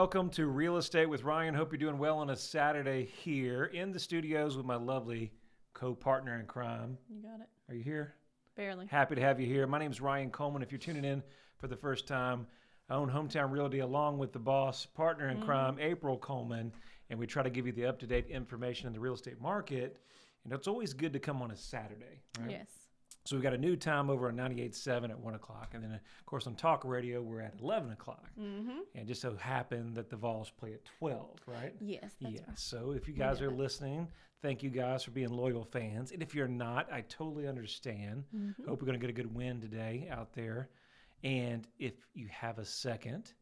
welcome to Real Estate with Ryan. Hope you're doing well on a Saturday here in the studios with my lovely co-partner in crime. You got it. Are you here? Barely. Happy to have you here. My name is Ryan Coleman. If you're tuning in for the first time, I own Hometown Realty along with the boss, partner in crime, April Coleman, and we try to give you the up-to-date information in the real estate market. And it's always good to come on a Saturday, right? Yes. So we've got a new time over on 98.7 at 1 o'clock. And then, of course, on Talk Radio, we're at 11 o'clock. Mm-hmm. And just so happened that the Vols play at 12, right? Yes, that's right. So if you guys are listening, thank you guys for being loyal fans. And if you're not, I totally understand. Hope we're going to get a good win today out there. And if you have a second,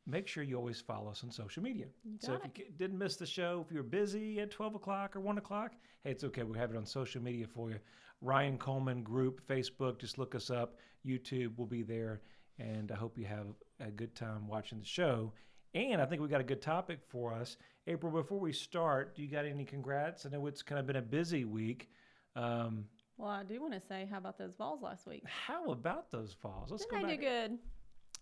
make sure you always follow us on social media. So if you didn't miss the show, if you're busy at 12 o'clock or 1 o'clock, hey, it's okay. We have it on social media for you. Ryan Coleman Group, Facebook, just look us up. YouTube will be there. And I hope you have a good time watching the show. And I think we got a good topic for us. April, before we start, do you got any congrats? I know it's kind of been a busy week. Well, I do want to say, how about those Vols last week? How about those Vols? Let's Didn't they do good?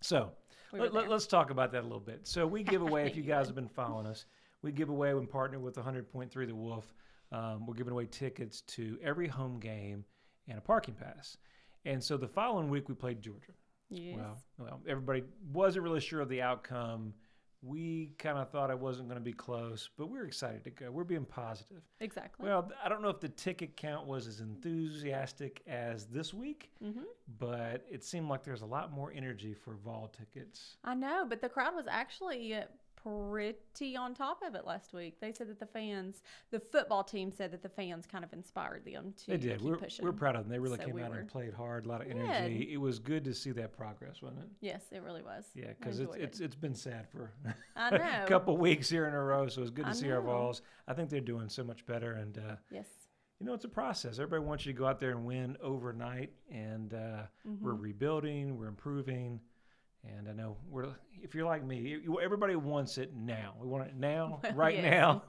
So let's talk about that a little bit. So we give away, if you guys have been following us, we give away when partnered with 100.3 The Wolf. We're giving away tickets to every home game and a parking pass. And so the following week we played Georgia. Yes. Well, everybody wasn't really sure of the outcome. We kind of thought it wasn't going to be close, but we're excited to go. We're being positive. Exactly. Well, I don't know if the ticket count was as enthusiastic as this week, but it seemed like there's a lot more energy for Vol tickets. I know, but the crowd was actually pretty on top of it last week. They said that the football team said that the fans kind of inspired them to They did. keep pushing. We're proud of them. They really So came we out were and played hard, a lot of good. energy. It was good to see that progress, wasn't it? Yes, it really was. Yeah, I because enjoyed it's been sad for I know. a couple weeks here in a row, so it's good to I see our know. Vols. I think they're doing so much better, and Yes. you know, it's a process. Everybody wants you to go out there and win overnight, and we're rebuilding, we're improving, and I know if you're like me, everybody wants it now. We want it now, right yes. now.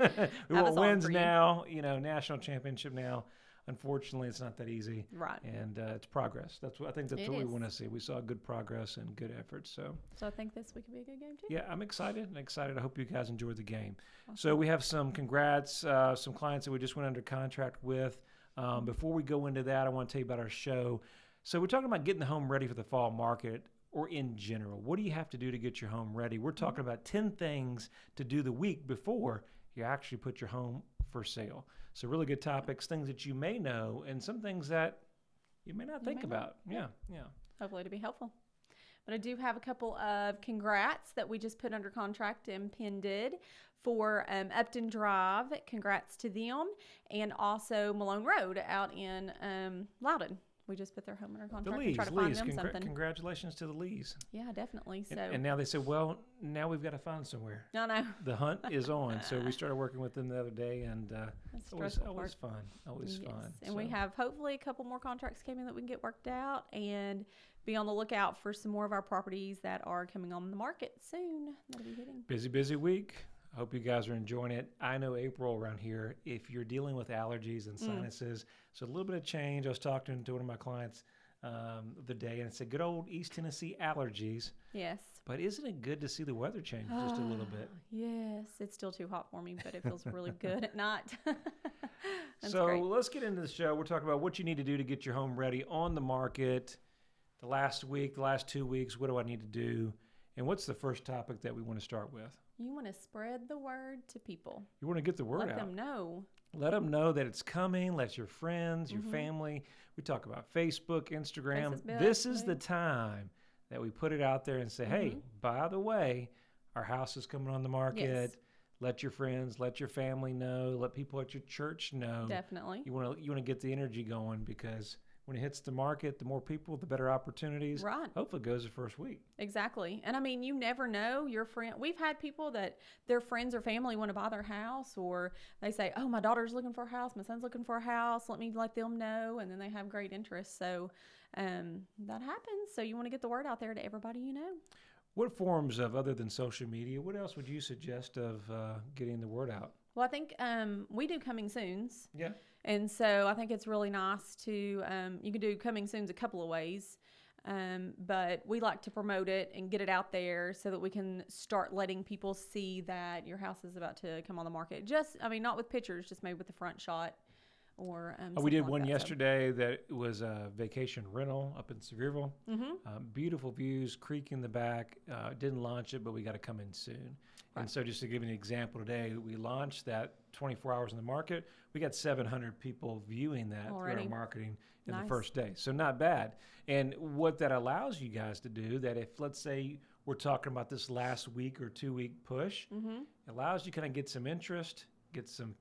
We I want was on wins for you. now, national championship now. Unfortunately, it's not that easy. Right. And it's progress. I think that's It what we is. want to see. We saw good progress and good effort. So So I think this week could be a good game too. yeah, I'm excited. I hope you guys enjoyed the game. So we have some congrats, some clients that we just went under contract with. Before we go into that, I want to tell you about our show. So we're talking about getting the home ready for the fall market, or in general. What do you have to do to get your home ready? We're talking about 10 things to do the week before you actually put your home for sale. So really good topics, things that you may know, and some things that you may not think about. Yeah. Hopefully to be helpful. But I do have a couple of congrats that we just put under contract and pended for Upton Drive. Congrats to them. And also Malone Road out in Loudon. We just put their home under The contract Lees, and try to find them something. Congratulations to the Lees. Yeah, definitely. So And now they said, well, now we've got to find somewhere. no. The hunt is on. So we started working with them the other day, and That's it's always stressful fun. Always Yes. fun. And we have hopefully a couple more contracts coming that we can get worked out, and be on the lookout for some more of our properties that are coming on the market soon. That'll be hitting. Busy week. I hope you guys are enjoying it. I know April around here, if you're dealing with allergies and sinuses, so a little bit of change. I was talking to one of my clients the other day, and it said, good old East Tennessee allergies. Yes. But isn't it good to see the weather change just a little bit? Yes. It's still too hot for me, but it feels really good at night. That's So great. let's get into the show. We're talking about what you need to do to get your home ready on the market. The last 2 weeks, what do I need to do? And what's the first topic that we want to start with? You want to spread the word to people. You want to get the word Let out. them know. Let them know that it's coming. Let your friends, your family. We talk about Facebook, Instagram. Facebook, This is yeah. the time that we put it out there and say, hey, by the way, our house is coming on the market. Yes. Let your friends, let your family know. Let people at your church know. Definitely. You want to get the energy going, because when it hits the market, the more people, the better opportunities. Right. Hopefully it goes the first week. Exactly. And I mean, you never know your friend. We've had people that their friends or family want to buy their house, or they say, oh, my daughter's looking for a house. My son's looking for a house. Let me let them know. And then they have great interest. So that happens. So you want to get the word out there to everybody you know. What forms of, other than social media, what else would you suggest of getting the word out? Well, I think we do coming soons. Yeah. And so I think it's really nice to, you can do coming soons a couple of ways. But we like to promote it and get it out there so that we can start letting people see that your house is about to come on the market. Not with pictures, just maybe with the front shot. Or we did like one that, yesterday that was a vacation rental up in Sevierville. Beautiful views, creek in the back. Didn't launch it, but we got to come in soon. Right. And so just to give you an example today, we launched that 24 hours in the market. We got 700 people viewing that already. Through our marketing in Nice. the first day. So not bad. And what that allows you guys to do, that if, let's say, we're talking about this last week or 2 week push, it allows you kind of get some interest, get some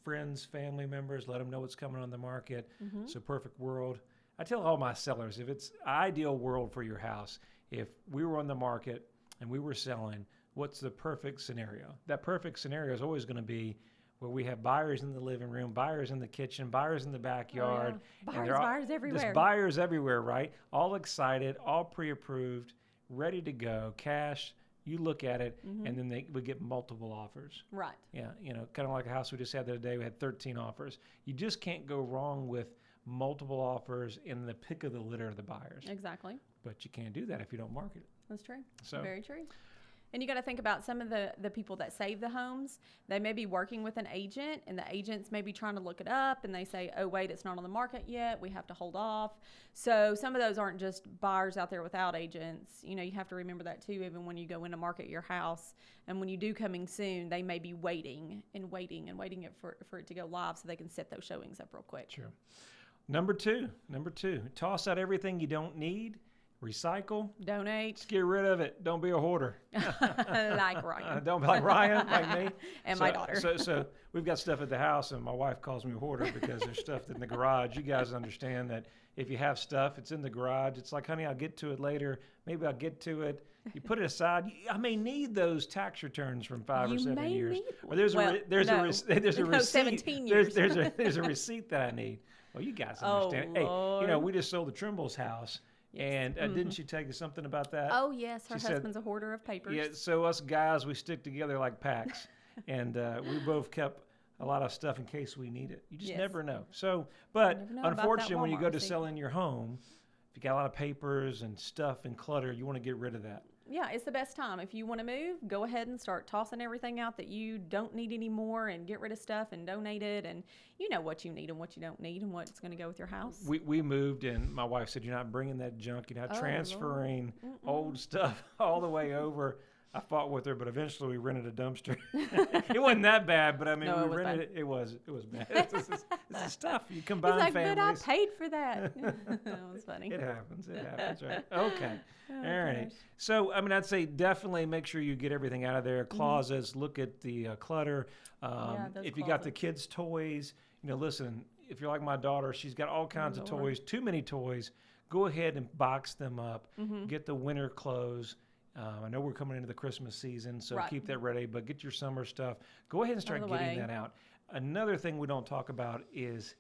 friends, family members, let them know what's coming on the market. It's a perfect world. I tell all my sellers, if it's ideal world for your house, if we were on the market and we were selling, what's the perfect scenario? That perfect scenario is always going to be where we have buyers in the living room, buyers in the kitchen, buyers in the backyard. Buyers everywhere. There's buyers everywhere, right? All excited, all pre-approved, ready to go, cash. You look at it, and then we get multiple offers. Right. Yeah, kind of like a house we just had the other day. We had 13 offers. You just can't go wrong with multiple offers in the pick of the litter of the buyers. Exactly. But you can't do that if you don't market it. That's true. So, very true. And you got to think about some of the people that save the homes. They may be working with an agent, and the agents may be trying to look it up, and they say, oh, wait, it's not on the market yet. We have to hold off. So some of those aren't just buyers out there without agents. You have to remember that, too, even when you go in to market your house. And when you do coming soon, they may be waiting for it to go live so they can set those showings up real quick. Sure. Number two, toss out everything you don't need. Recycle. Donate. Just get rid of it. Don't be a hoarder. Like Ryan. Don't be like Ryan, like me. And my daughter. So we've got stuff at the house, and my wife calls me a hoarder because there's stuff in the garage. You guys understand that if you have stuff, it's in the garage. It's like, honey, I'll get to it later. Maybe I'll get to it. You put it aside. I may need those tax returns from 5 or 7 years. Or there's a receipt. 17 years. There's a receipt that I need. Well, you guys understand. Lord. Hey, we just sold the Trimble's house. Yes. And didn't she tell you something about that? Oh, yes. Her husband's a hoarder of papers. Yeah, so us guys, we stick together like packs. And we both kept a lot of stuff in case we need it. You just never know. So, but unfortunately, when you go to sell in your home, if you got a lot of papers and stuff and clutter, you want to get rid of that. Yeah, it's the best time. If you want to move, go ahead and start tossing everything out that you don't need anymore and get rid of stuff and donate it. And you know what you need and what you don't need and what's going to go with your house. We moved, and my wife said, you're not bringing that junk. You're not transferring old stuff all the way over. I fought with her, but eventually we rented a dumpster. It wasn't that bad, but I mean, we rented it. It was bad. This is stuff. You combine He's like, families. But I paid for that. That was funny. It happens, right? Okay. Oh, all right. gosh. So, I'd say definitely make sure you get everything out of there. Closets, look at the clutter. If you got the kids' toys, listen, if you're like my daughter, she's got all kinds of toys, too many toys. Go ahead and box them up. Get the winter clothes. I know we're coming into the Christmas season, so keep that ready, but get your summer stuff. Go ahead and start getting that out. Another thing we don't talk about is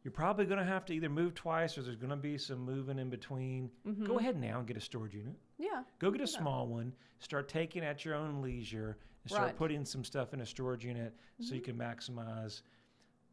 you're probably going to have to either move twice or there's going to be some moving in between. Go ahead now and get a storage unit. Yeah. Go get a small one. Start taking at your own leisure and start putting some stuff in a storage unit so you can maximize.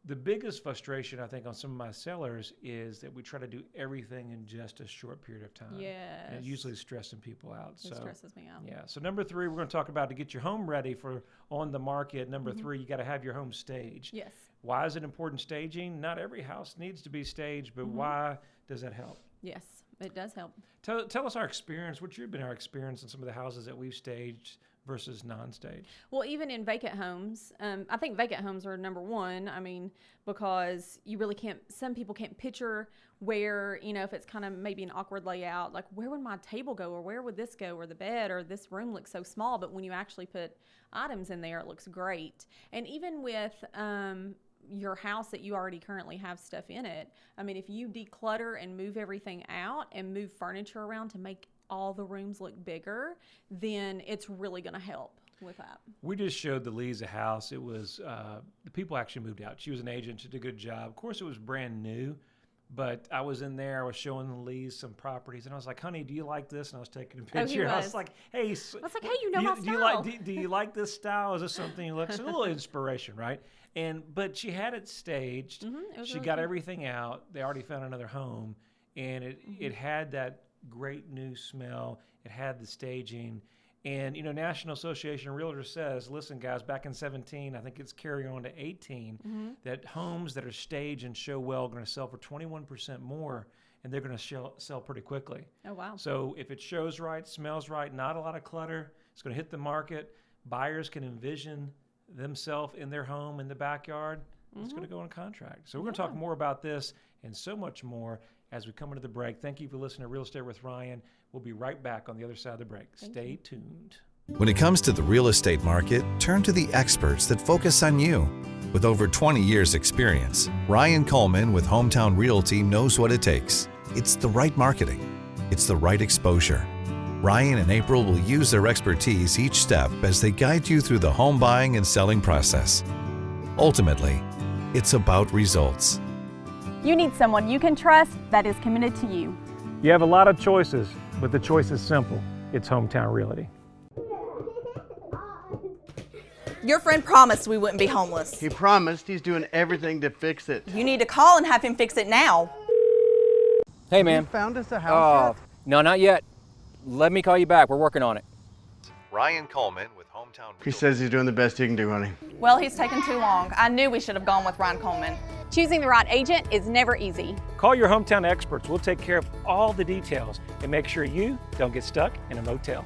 The biggest frustration, I think, on some of my sellers is that we try to do everything in just a short period of time. Yes. And it usually stressing people out. It stresses me out. Yeah. So number 3, we're going to talk about to get your home ready for on the market. Number 3, you got to have your home staged. Yes. Why is it important staging? Not every house needs to be staged, but why does that help? Yes, it does help. Tell us our experience. What's been our experience in some of the houses that we've staged versus non-staged? Well, even in vacant homes, I think vacant homes are number one. I mean, because you really can't, some people can't picture where, if it's kind of maybe an awkward layout, like where would my table go or where would this go or the bed or this room looks so small. But when you actually put items in there, it looks great. And even with your house that you already currently have stuff in it, I mean, if you declutter and move everything out and move furniture around to make all the rooms look bigger, then it's really going to help with that. We just showed the Lee's a house. It was, the people actually moved out. She was an agent. She did a good job. Of course, it was brand new, but I was in there. I was showing the Lee's some properties, and I was like, honey, do you like this? And I was taking a picture. I was like, hey. I was like, hey, my style. Do you like this style? Is this something you look? So a little inspiration, right? But she had it staged. It was she really got cute. everything out. They already found another home. and it had that great new smell. It had the staging. And, National Association of Realtors says, listen, guys, back in 17, I think it's carrying on to 18, that homes that are staged and show well are going to sell for 21% more, and they're going to sell pretty quickly. Oh, wow. So if it shows right, smells right, not a lot of clutter, it's going to hit the market. Buyers can envision themselves in their home in the backyard. It's going to go on contract. So we're going to talk more about this and so much more as we come into the break. Thank you for listening to Real Estate with Ryan. We'll be right back on the other side of the break. Stay tuned. When it comes to the real estate market, turn to the experts that focus on you. With over 20 years experience, Ryan Coleman with Hometown Realty knows what it takes. It's the right marketing. It's the right exposure. Ryan and April will use their expertise each step as they guide you through the home buying and selling process. Ultimately, it's about results. You need someone you can trust that is committed to you. You have a lot of choices, but the choice is simple. It's Hometown Realty. Your friend promised we wouldn't be homeless. He promised. He's doing everything to fix it. You need to call and have him fix it now. Hey, man. You found us a house yet? No, not yet. Let me call you back. We're working on it. Ryan Coleman with Hometown Realty. He says he's doing the best he can do, honey. Well, he's taken too long. I knew we should have gone with Ryan Coleman. Choosing the right agent is never easy. Call your hometown experts. We'll take care of all the details and make sure you don't get stuck in a motel.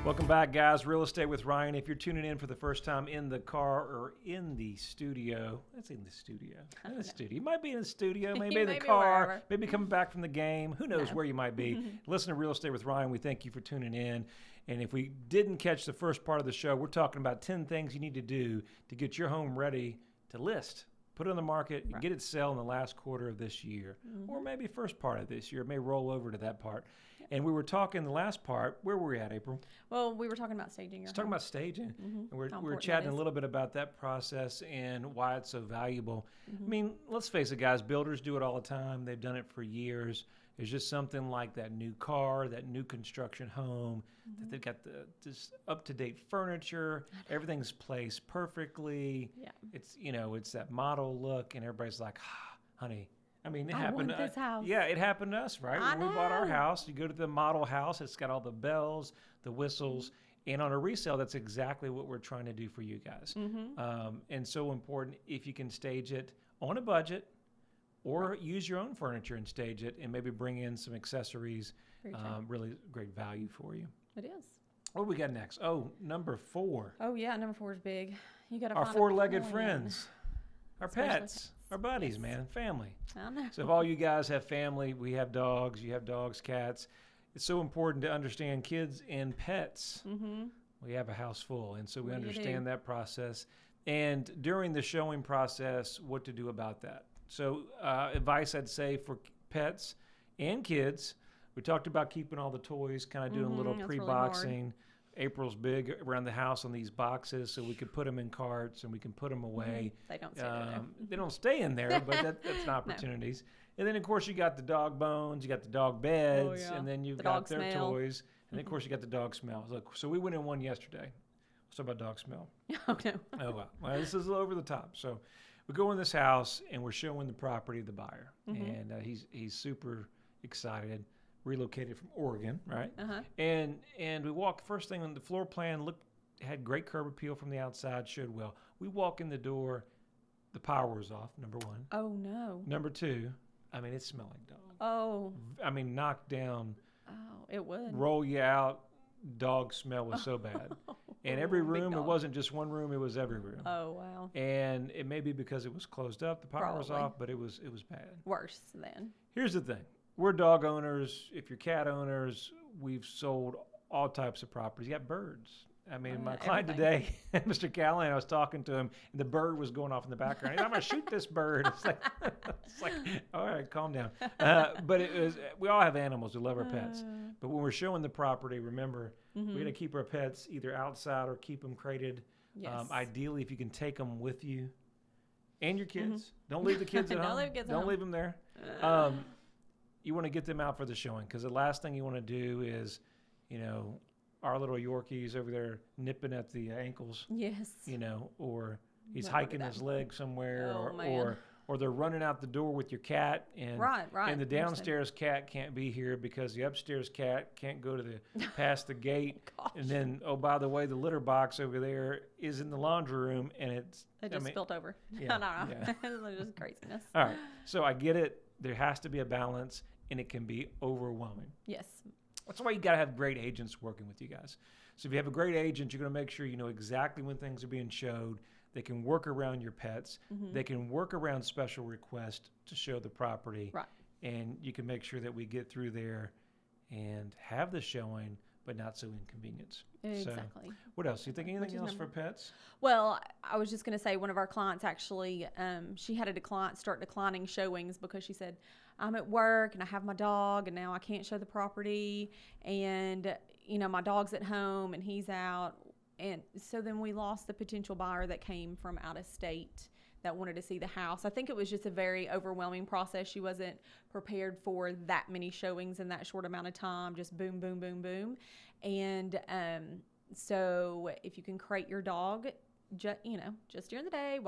Welcome back, guys. Real Estate with Ryan. If you're tuning in for the first time in the car or in the studio, that's in the studio. In the studio. You might be in the studio, maybe in the car, wherever. maybe coming back from the game. Who knows where you might be. Listen to Real Estate with Ryan. We thank you for tuning in. And if we didn't catch the first part of the show, we're talking about 10 things you need to do to get your home ready to list. Put it on the market and get it sell in the last quarter of this year, or maybe first part of this year. It may roll over to that part. And we were talking the last part. Where were we at, April? Well, we were talking about staging your Talking home. about staging. And we were important chatting that a is. little bit about that process and why it's so valuable. I mean, let's face it, guys. Builders do it all the time. They've done it for years. It's just something like that new car, that new construction home, that they've got this up-to-date furniture. Everything's placed perfectly. Yeah. It's that model look, and everybody's like, honey. I mean, it I happened. want this house. Yeah, it happened to us, right? I When we bought our know. house, you go to the model house. It's got all the bells, the whistles, and on a resale, that's exactly what we're trying to do for you guys. And so important if you can stage it on a budget, or use your own furniture and stage it, and maybe bring in some accessories. Very true. Really great value for you. It is. What do we got next? Oh, number 4. Oh, yeah, number 4 is big. You got to Our find a four-legged plan. friends, our Especially pets, our buddies, man, family. I know. So if all you guys have family, we have dogs, you have dogs, cats. It's so important to understand kids and pets. We have a house full, and so we What do you understand do? that process. And during the showing process, what to do about that. So advice I'd say for pets and kids, we talked about keeping all the toys, kind of doing a little that's really pre-boxing. April's big around the house on these boxes, so we could put them in carts and we can put them away. They don't stay there. They don't stay in there, but that's an opportunities. And then, of course, you got the dog bones, you got the dog beds, yeah. and then you've The got dog their smell. toys. And, of course, you got the dog smell. Look, so we went in one yesterday. Let's talk about dog smell. Oh, no. Oh, wow. Well, this is a little over the top. So we go in this house, and we're showing the property to the buyer. And he's super excited, relocated from Oregon, right? And we walked, first thing on the floor plan, had great curb appeal from the outside, showed well. We walk in the door, the power was off, number 1. Oh, no. Number 2, I mean, it smelled like dog. Oh, I mean, knocked down, it would. roll you out, dog smell was so bad. And every Big room, it dog. wasn't just one room, it was every room. Oh, wow. And it may be because it was closed up, the power was Probably. off, but it was bad. Worse than. Here's the thing. We're dog owners. If you're cat owners, we've sold all types of properties. You got birds. I mean, my client everything. today, Mr. Callahan, I was talking to him, and the bird was going off in the background. He's, I'm going to shoot this bird. It's like, all right, calm down. But we all have animals. We love our pets. But when we're showing the property, remember, we got to keep our pets either outside or keep them crated. Yes. Ideally, if you can take them with you and your kids. Don't leave the kids at Don't home. leave kids at Don't home. leave them there. You want to get them out for the showing, because the last thing you want to do is, our little Yorkies over there nipping at the ankles, Yes. or he's That would be hiking that his leg somewhere, Oh, man. or they're running out the door with your cat, and Right, and the understand. downstairs cat can't be here because the upstairs cat can't go to the past the gate, and then by the way, the litter box over there is in the laundry room, and it's It I just mean, spilled over. yeah, I don't know. yeah. It's just craziness. All right, so I get it. There has to be a balance, and it can be overwhelming. Yes. That's why you got to have great agents working with you guys. So if you have a great agent, you're going to make sure you know exactly when things are being showed. They can work around your pets. They can work around special requests to show the property. Right. And you can make sure that we get through there and have the showing, but not so inconvenience. Exactly. So, what else? You think anything is else for number- pets? Well, I was just going to say one of our clients actually, she had to start declining showings because she said, I'm at work and I have my dog and now I can't show the property, and my dog's at home and he's out, and so then we lost the potential buyer that came from out of state that wanted to see the house. I think it was just a very overwhelming process. She wasn't prepared for that many showings in that short amount of time, just boom, boom, boom, boom. And so if you can crate your dog, just during the day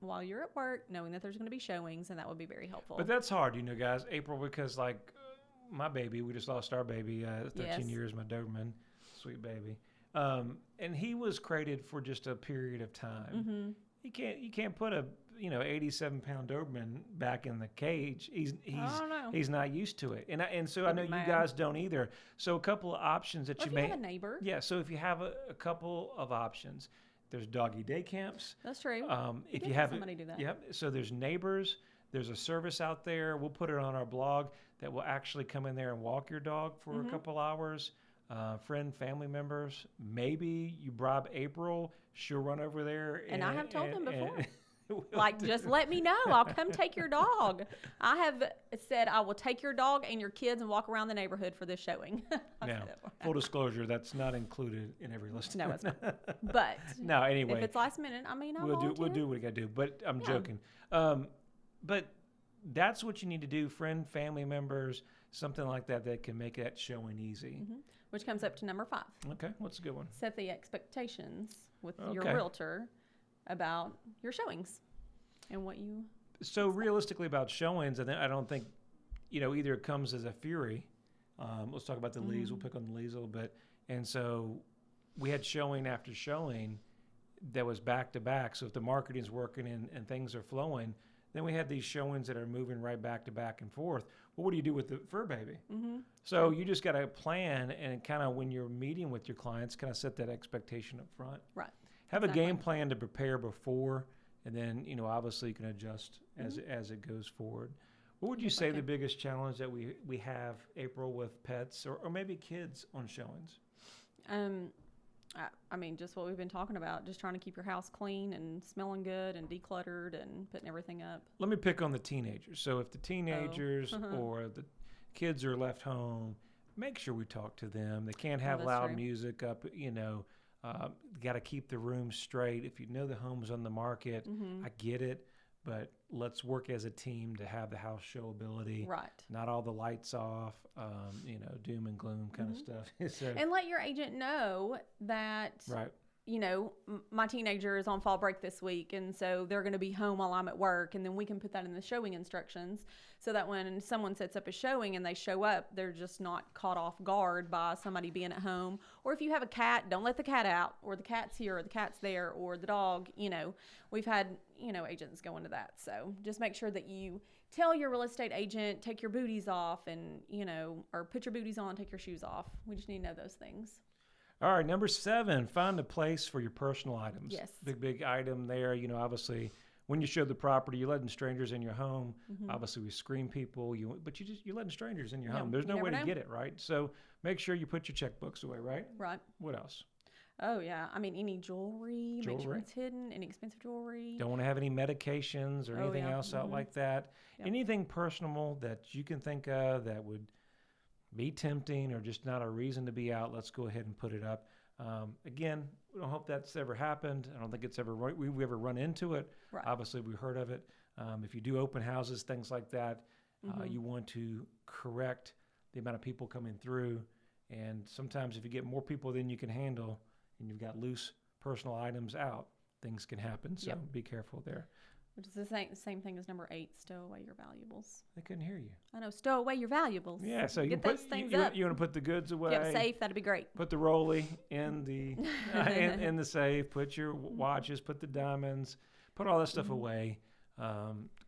while you're at work, knowing that there's going to be showings, and that would be very helpful. But that's hard, guys, April, because like my baby, we just lost our baby, 13 Yes. years, my Doberman, sweet baby. And he was crated for just a period of time. You can't put a 87-pound Doberman back in the cage. He's don't know. he's not used to it, and so I He'll know be you mad. guys don't either. So a couple of options that Or you if may you have a neighbor. yeah. So if you have a couple of options, there's doggy day camps. That's true. If did you have have somebody do that. Yep. So there's neighbors. There's a service out there. We'll put it on our blog that will actually come in there and walk your dog for Mm-hmm. a couple hours. Family members. Maybe you bribe April. She'll run over there. And I have told them before. we'll Like, do- just let me know. I'll come take your dog. I have said I will take your dog and your kids and walk around the neighborhood for this showing. I've Now, said that. full disclosure, that's not included in every list. No, it's not. But No, if anyway. it's last minute, I'll We'll volunteer. do what we got to do. But I'm Yeah. joking. But that's what you need to do. Family members, something like that can make that showing easy. Which comes up to number 5. Okay, what's a good one? Set the expectations with your Okay. realtor about your showings and what you. So realistically about showings, I don't think, either it comes as a fury. Let's talk about the leads. We'll pick on the leads a little bit. And so we had showing after showing that was back to back. So if the marketing's working and things are flowing, then we had these showings that are moving right back to back and forth. Well, what do you do with the fur baby? So you just got to plan and kind of when you're meeting with your clients, kind of set that expectation up front. Right. Have Exactly. a game plan to prepare before, and then obviously you can adjust as it goes forward. What would you say the biggest challenge that we have, April, with pets or maybe kids on showings? I mean, just what we've been talking about, just trying to keep your house clean and smelling good and decluttered and putting everything up. Let me pick on the teenagers. So if the teenagers or the kids are left home, make sure we talk to them. They can't have that's loud true. music up, got to keep the room straight. If you know the home's on the market, I get it, but let's work as a team to have the house showability. Right. Not all the lights off, doom and gloom kind of stuff. So, And let your agent know that, right. my teenager is on fall break this week, and so they're going to be home while I'm at work, and then we can put that in the showing instructions so that when someone sets up a showing and they show up, they're just not caught off guard by somebody being at home. Or if you have a cat, don't let the cat out, or the cat's here, or the cat's there, or the dog. We've had, agents go into that. So just make sure that you tell your real estate agent, take your booties off and, or put your booties on, take your shoes off. We just need to know those things. All right, number 7, find a place for your personal items. Yes. Big item there. Obviously, when you show the property, you're letting strangers in your home. Obviously, we screen people, but you're letting strangers in your home. There's you no way never to know. get it, right? So make sure you put your checkbooks away, right? Right. What else? Oh, yeah. I mean, any jewelry, make sure Jewelry. it's hidden, any expensive jewelry. Don't want to have any medications or Oh, anything yeah. else out like that. Yep. Anything personal that you can think of that would be tempting or just not a reason to be out, let's go ahead and put it up. Again, we don't hope that's ever happened. I don't think it's ever we ever run into it. Right. Obviously, we heard of it. If you do open houses, things like that, you want to correct the amount of people coming through. And sometimes if you get more people than you can handle and you've got loose personal items out, things can happen. So Yep. be careful there. which is the same thing as number 8, stow away your valuables. They couldn't hear you. I know, stow away your valuables. Yeah, so you Get can those put, things you, up. you want to put the goods away. If you have a safe, that'd be great. Put the rollie in the in the safe. Put your watches. Put the diamonds. Put all that stuff away.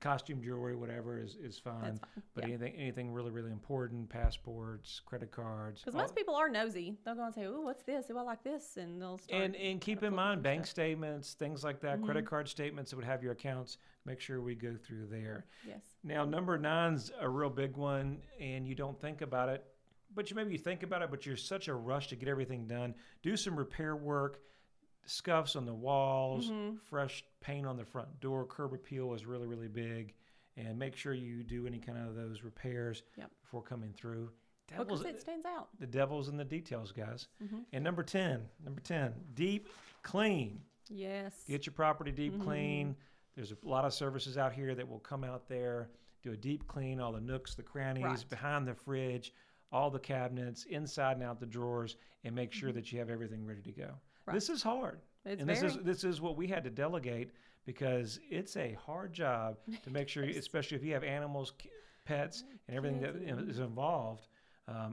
Costume jewelry, whatever is fine. That's fine. But Yeah. anything really really important, passports, credit cards. Because most people are nosy. They'll go and say, "Ooh, what's this? Ooh, I like this," and they'll start. And keep kinda in flipping mind through bank stuff. statements, things like that, credit card statements that would have your accounts. Make sure we go through there. Yes. Now, number 9's a real big one, and you don't think about it, but you think about it, but you're such a rush to get everything done. Do some repair work, scuffs on the walls, fresh paint on the front door, curb appeal is really, really big, and make sure you do any kind of those repairs Yep. before coming through. Because it stands out. The devil's in the details, guys. And number 10, deep clean. Yes. Get your property deep clean. There's a lot of services out here that will come out there, do a deep clean, all the nooks, the crannies, Right. behind the fridge, all the cabinets, inside and out the drawers, and make sure that you have everything ready to go. Right. This is hard. It's and this is what we had to delegate because it's a hard job to make sure, especially if you have animals, pets, and everything that is involved,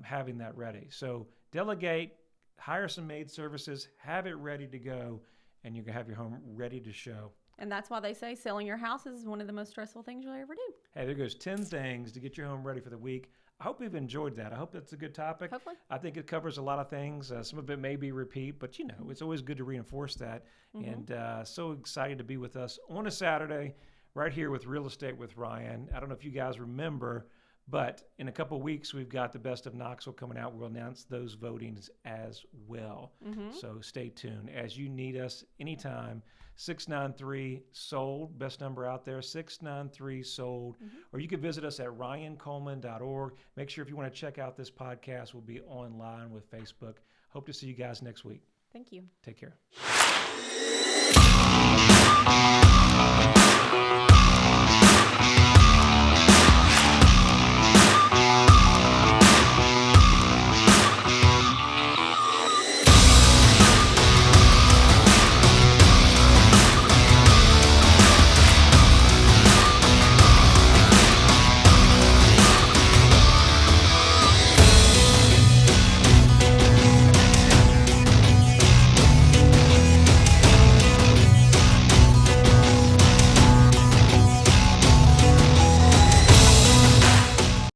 having that ready. So delegate, hire some maid services, have it ready to go, and you can have your home ready to show. And that's why they say selling your house is one of the most stressful things you'll ever do. Hey, there goes 10 things to get your home ready for the week. I hope you've enjoyed that. I hope that's a good topic. Hopefully. I think it covers a lot of things. Some of it may be repeat, but it's always good to reinforce that. And so excited to be with us on a Saturday right here with Real Estate with Ryan. I don't know if you guys remember, but in a couple of weeks, we've got the Best of Knoxville coming out. We'll announce those votings as well. So stay tuned. As you need us anytime, 693-SOLD, best number out there, 693-SOLD. Or you can visit us at ryancoleman.org. Make sure if you want to check out this podcast, we'll be online with Facebook. Hope to see you guys next week. Thank you. Take care.